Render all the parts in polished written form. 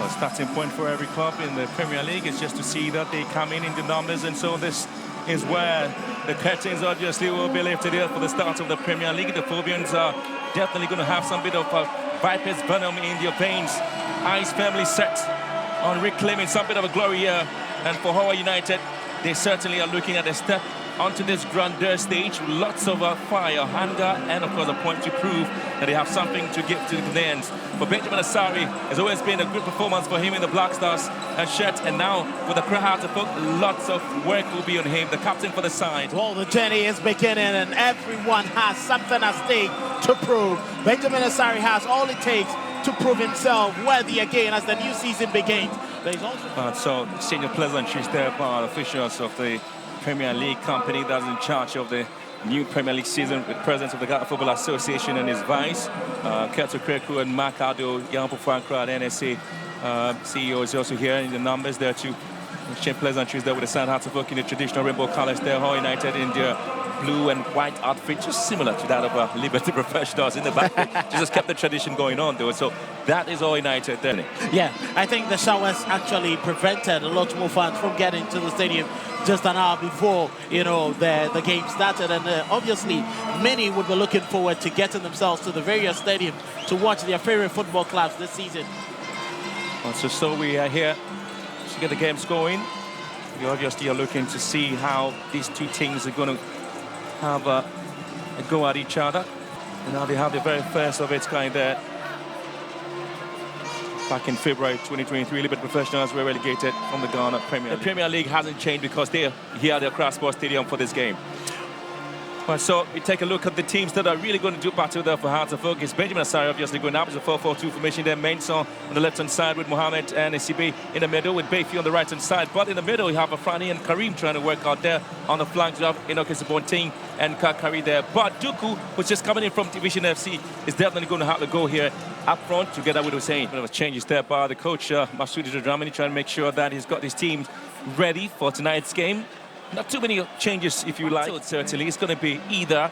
Well, starting point for every club in the Premier League is just to see that they come in the numbers, and so this is where the curtains obviously will be lifted here for the start of the Premier League. The Phobians are definitely going to have some bit of Viper's venom in their veins. Eyes firmly set on reclaiming some bit of a glory here. And for Hohoe United, they certainly are looking at a step onto this grandeur stage with lots of fire, anger, and of course a point to prove that they have something to give to the Ghanaians. For Benjamin Asari, it's always been a good performance for him in the Black Stars shirt, and now with the Accra Hearts of Oak, lots of work will be on him, the captain for the side. Well, the journey is beginning and everyone has something at stake to prove. Benjamin Asari has all it takes to prove himself worthy again as the new season begins. There's also so senior pleasantries there by officials of the Premier League company that's in charge of the new Premier League season, with presence of the Ghana Football Association and his vice, Kotoko and Mark Ado, Yampo Frankra, the NSA CEO is also here in the numbers there too. Exchange pleasantries there with the Sun Hearts of Oak in the traditional rainbow colours there. Hohoe United in their blue and white outfit, just similar to that of Liberty Professionals in the back. Just kept the tradition going on though. So that is Hohoe United then. Yeah, I think the showers actually prevented a lot more fans from getting to the stadium just an hour before, you know, the game started. And obviously, many would be looking forward to getting themselves to the various stadiums to watch their favorite football clubs this season. So we are here to get the games going. We obviously are looking to see how these two teams are going to have a go at each other. And now they have the very first of its kind there. Back in February 2023, Liberty Professionals were relegated from the Ghana Premier League. The Premier League hasn't changed because they're here at the Accra Sports Stadium for this game. Well, so we take a look at the teams that are really going to do battle there for Hearts of Oak. It's Benjamin Asari obviously going up as a 4-4-2 formation there. Menson on the left-hand side with Mohamed and Esibe in the middle, with Bayfi on the right-hand side. But in the middle, you have Afrani and Karim trying to work out there. On the flanks, you have Enoch Esabonting and Kakari there. But Duku, who's just coming in from Division FC, is definitely going to have to go here up front together with Hussein. There was changes there by the coach, Masudi Dramani, trying to make sure that he's got his team ready for tonight's game. Not too many changes, if you like. So certainly, it's going to be either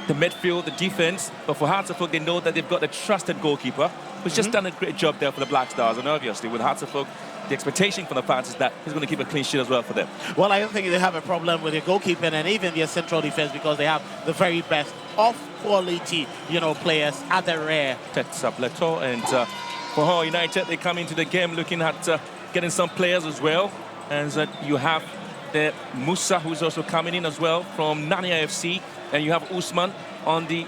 the midfield, the defense, but for Hearts of Oak, they know that they've got a trusted goalkeeper who's just done a great job there for the Black Stars. And obviously, with Hearts of Oak, the expectation for the fans is that he's going to keep a clean sheet as well for them. Well, I don't think they have a problem with their goalkeeper and even their central defense because they have the very best of quality, you know, players at the rear. Sableto and for Hohoe United, they come into the game looking at getting some players as well. And you have the Musa, who's also coming in as well from Nania FC, and you have Usman on the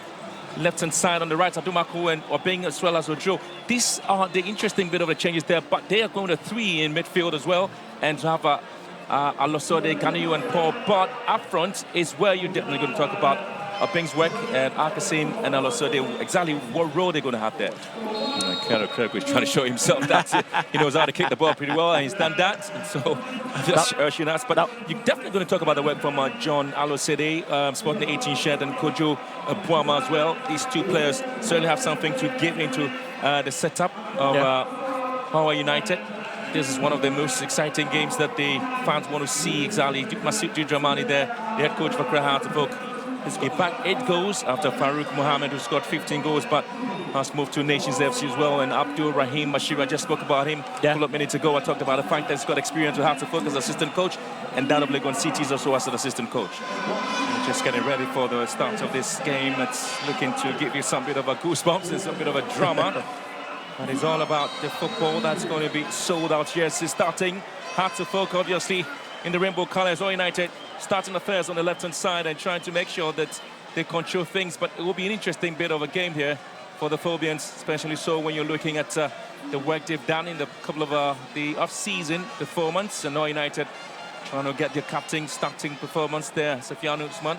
left-hand side. On the right, Adumako and Obeng as well as Ojo. These are the interesting bit of the changes there, but they are going to 3 in midfield as well, and to have Alosode, Ganiyu and Paul. But up front is where you're definitely going to talk about Obeng's work and Akasim and Alosode, exactly what role they're going to have there. Kirk was trying to show himself that he knows how to kick the ball pretty well, and he's done that. And so just urging us. But you're definitely going to talk about the work from John Alosede, sporting the 18 shirt, and Kojo Buama as well. These two players certainly have something to give into the setup of Hohoe United. This is one of the most exciting games that the fans want to see. Exactly, Masud Dramani there, the head coach for Accra Hearts of Oak. He's back 8 goals after Farouk Mohammed, who scored 15 goals, but has moved to Nations FC as well. And Abdul Rahim Mashira, just spoke about him a couple of minutes ago. I talked about the fact that he's got experience with Hearts of Oak as assistant coach, and that of Legon Cities also as an assistant coach. And just getting ready for the start of this game. It's looking to give you some bit of a goosebumps and some bit of a drama. And it's all about the football that's going to be sold out here. It's starting Hearts of Oak, obviously, in the rainbow colours. Hohoe United starting affairs on the left-hand side and trying to make sure that they control things. But it will be an interesting bit of a game here for the Phobians, especially so when you're looking at the work they've done in the couple of the off-season performance. And Hohoe United trying to get their captain starting performance there, Safiano Usman.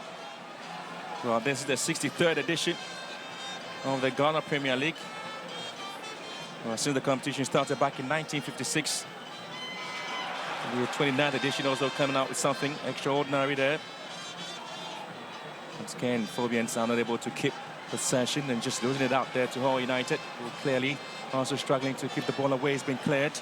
Well, this is the 63rd edition of the Ghana Premier League. Well, since the competition started back in 1956. The 29th edition also coming out with something extraordinary there. Once again, Phobians are not able to keep possession and just losing it out there to Hohoe United, who clearly also struggling to keep the ball away. It's been cleared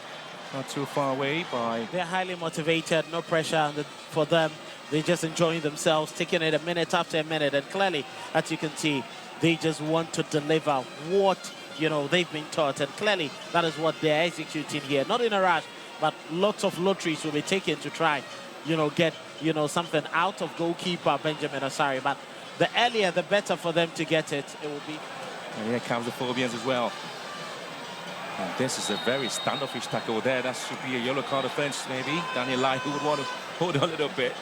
not too far away by... They're highly motivated, no pressure for them. They're just enjoying themselves, taking it a minute after a minute. And clearly, as you can see, they just want to deliver what you know, they've been taught, and clearly that is what they're executing here. Not in a rush, but lots of lotteries will be taken to try, you know, get, you know, something out of goalkeeper Benjamin Asari. But the earlier, the better for them to get it. It will be. And here comes the Phobians as well. And this is a very standoffish tackle there. That should be a yellow card offense, maybe. Daniel Lai, who would want to hold on a little bit.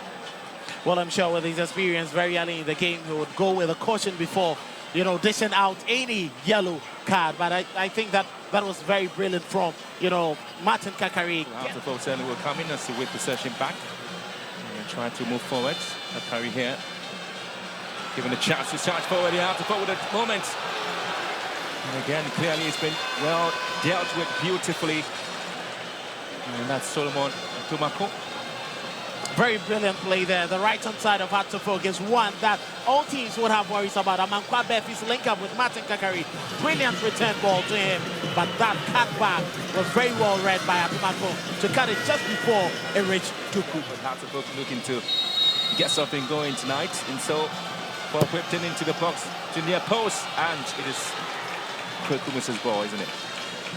Well, I'm sure with his experience very early in the game, he would go with a caution before, you know, dishing out any yellow card. But I think that was very brilliant from, you know, Martin Kakari. Hearts of Oak certainly will come in as to win possession back. And try to move forward. Kakari here. Given a chance to charge forward. The Hearts of Oak with a moment. And again, clearly it's been well dealt with beautifully. And that's Solomon Tumako. Very brilliant play there. The right-hand side of Hearts of Oak is one that all teams would have worries about. Amankwa Befi's link up with Martin Kakari. Brilliant return ball to him. But that cutback was very well read by Atumako to cut it just before it reached Tuku. Hearts of Oak looking to get something going tonight. And so, ball whipped in into the box to near post. And it is Kwekumus's ball, isn't it?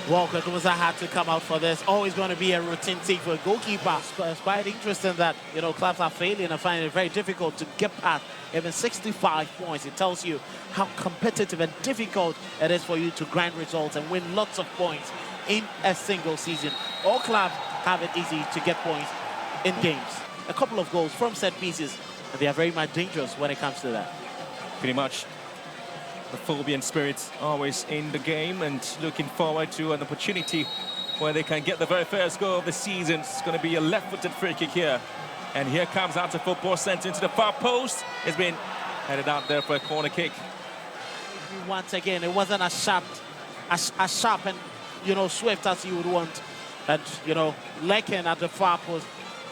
Well, Kwekumusa had to come out for this. Always going to be a routine take for a goalkeeper. It's quite interesting that, you know, clubs are failing and finding it very difficult to get past even 65 points. It tells you how competitive and difficult it is for you to grind results and win lots of points in a single season. All clubs have it easy to get points in games. A couple of goals from set pieces, and they are very much dangerous when it comes to that. Pretty much. The Phobian spirits always in the game and looking forward to an opportunity where they can get the very first goal of the season. It's going to be a left-footed free kick here. And here comes out of football sent into the far post. It's been headed out there for a corner kick. Once again, it wasn't as sharp and, you know, swift as you would want. And, you know, lurking at the far post,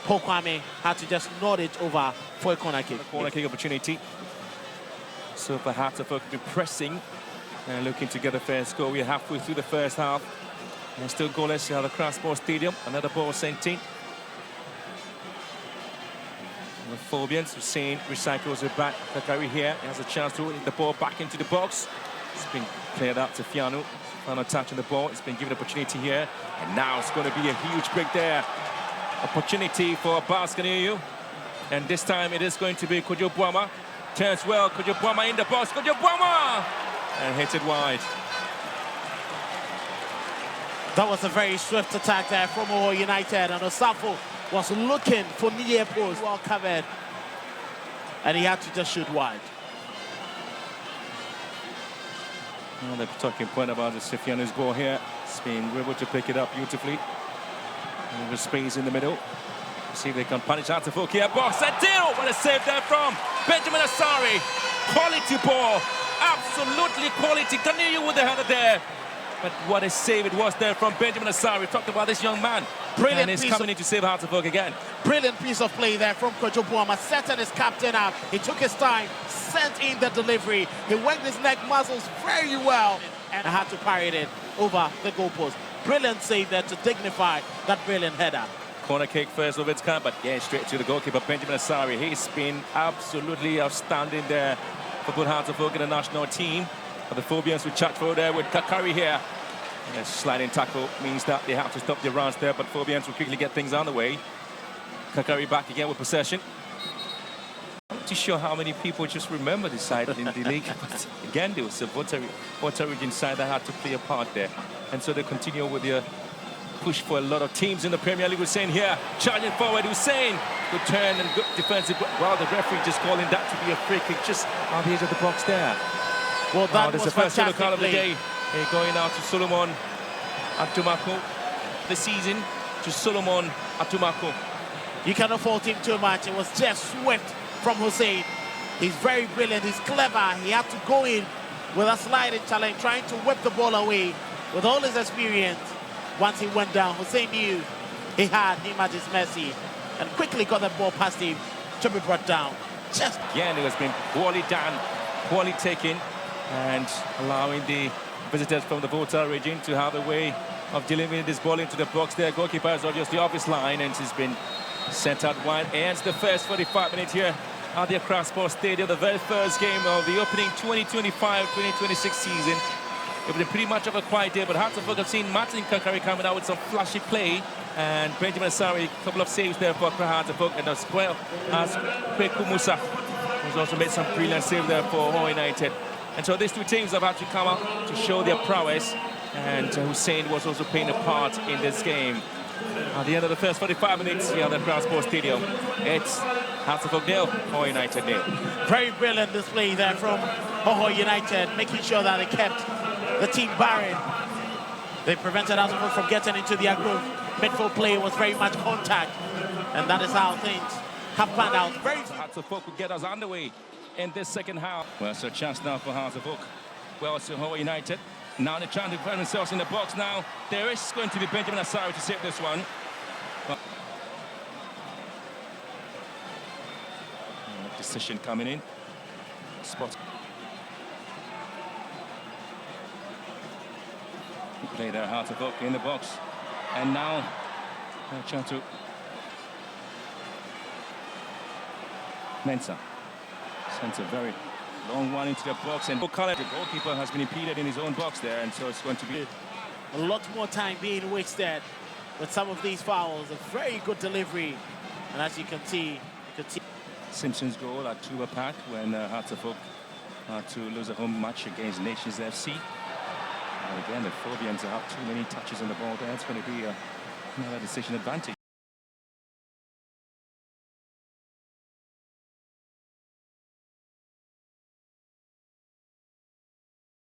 Pokwame had to just nod it over for a corner kick. A corner kick opportunity. So for Hearts of Oak pressing and looking to get a fair score. We're halfway through the first half. And still goalless at the Accra Sports Stadium. Another ball sent in. The Phobians, Hussein recycles it back. Kakari here he has a chance to hit the ball back into the box. It's been cleared out to Fiano. Final touch on the ball. It's been given opportunity here. And now it's going to be a huge break there. Opportunity for Basake. And this time it is going to be Kojo Buama. Turns well, Kojo Buama in the box, Kojo Buama! And hits it wide. That was a very swift attack there from Hohoe United, and Osafo was looking for near post, well covered, and he had to just shoot wide. Well, the talking point about the Sifiano's ball here. Spain were able to pick it up beautifully. And there's space in the middle. See if they can punish out to Fokia. Box and deal! What a save there from Benjamin Asari. Quality ball. Absolutely quality. Continue with the header there. But what a save it was there from Benjamin Asari. We talked about this young man. Brilliant. And he's coming in to save Hearts of Oak again. Brilliant piece of play there from Kojo Buama. Setting his captain up. He took his time, sent in the delivery. He worked his neck muscles very well and had to parry it over the goalpost. Brilliant save there to dignify that brilliant header. Corner kick first of its kind, but yeah, straight to the goalkeeper, Benjamin Asari. He's been absolutely outstanding there for both Hearts of Oak and the national team. But the Phobians will charge forward there with Kakari here. And a sliding tackle means that they have to stop their runs there, but Phobians will quickly get things on the way. Kakari back again with possession. I'm not too sure how many people just remember this side in the league. But again, there was a Volta region side that had to play a part there. And so they continue with their push for a lot of teams in the Premier League. Hussein here, charging forward. Hussein, good turn and good defensive. Well, the referee just calling that to be a free kick just on the edge of the box there. Well, that was the first yellow card of the play. day. Going out to Solomon Atumako. The season to Solomon Atumako. You cannot fault him too much. It was just swift from Hussein. He's very brilliant. He's clever. He had to go in with a sliding challenge, trying to whip the ball away. With all his experience, once he went down, Hussein knew he had him at his mercy and quickly got the ball past him to be brought down. Just again, it has been poorly done, poorly taken, and allowing the visitors from the Volta region to have a way of delivering this ball into the box there. Goalkeeper is obviously off his line and he's been sent out wide. Ends the first 45 minutes here at the Accra Sports Stadium, the very first game of the opening 2025-2026 season. It was pretty much of a quiet day, but Hearts of Oak have seen Martin Kakari coming out with some flashy play, and Benjamin Asari, a couple of saves there for Accra Hearts of Oak, and as well as Berekum who's also made some brilliant saves there for Hohoe United. And so these two teams have actually come out to show their prowess, and Hussein was also playing a part in this game. At the end of the first 45 minutes here at the Accra Sports Stadium, it's Hearts of Oak nil, Hohoe United nil. Very brilliant display there from Hohoe United, making sure that they kept the team barren. They prevented Hearts of Oak from getting into the groove. Midfield play was very much contact, and that is how things have panned out. Hearts of Oak will get us underway in this second half. Well, so a chance now for Hearts of Oak. Well, so Hohoe United. Now they're trying to find themselves in the box now. There is going to be Benjamin Asari to save this one. Decision coming in. Spot. Play there, Hearts of Oak in the box. And now they're trying to... Mensah sends a very long one into the box, and the goalkeeper has been impeded in his own box there, and so it's going to be a lot more time being wasted with some of these fouls. A very good delivery, and as you can see, Simpson's goal at Tuba Park when Hearts of Oak had to lose a home match against Nations FC. And again, the Phobians have too many touches on the ball there. It's going to be another decision advantage.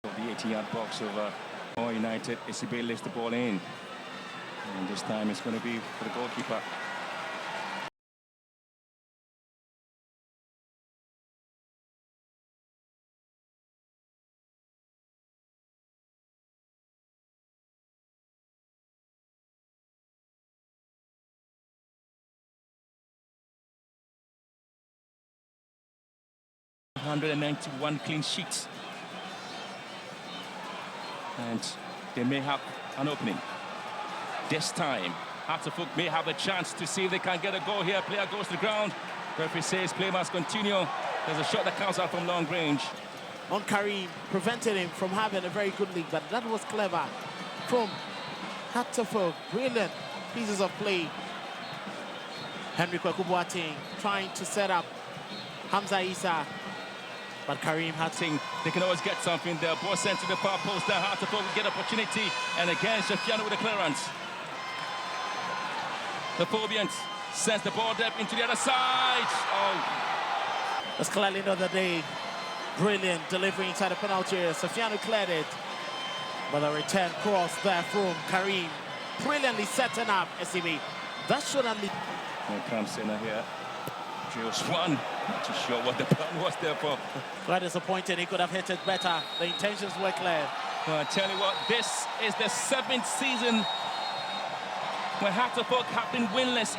The 80-yard box of Hohoe United. Isibe lifts the ball in, and this time it's going to be for the goalkeeper. .191 clean sheets, and they may have an opening. This time, Hearts of Oak may have a chance to see if they can get a goal here. Player goes to the ground. Referee says play must continue. There's a shot that comes out from long range. On Karim, prevented him from having a very good league, but that was clever from Hearts of Oak. Brilliant pieces of play. Henry Kwekubuating trying to set up Hamza Isa. But Karim had seen they can always get something there. Ball sent to the far post there. Hearts of Oak will get opportunity. And again, Shafiano with the clearance. The Phobians sends the ball deep into the other side. Oh. That's clearly another day. Brilliant delivery inside the penalty area. Shafiano cleared it. But a return cross there from Karim. Brilliantly setting up SCB. That shouldn't leave. Here comes Senna here. Drills one. Not too sure what the plan was there for. Quite disappointed. He could have hit it better. The intentions were clear. Well, I tell you what, this is the 7th season where Hearts of Oak have been winless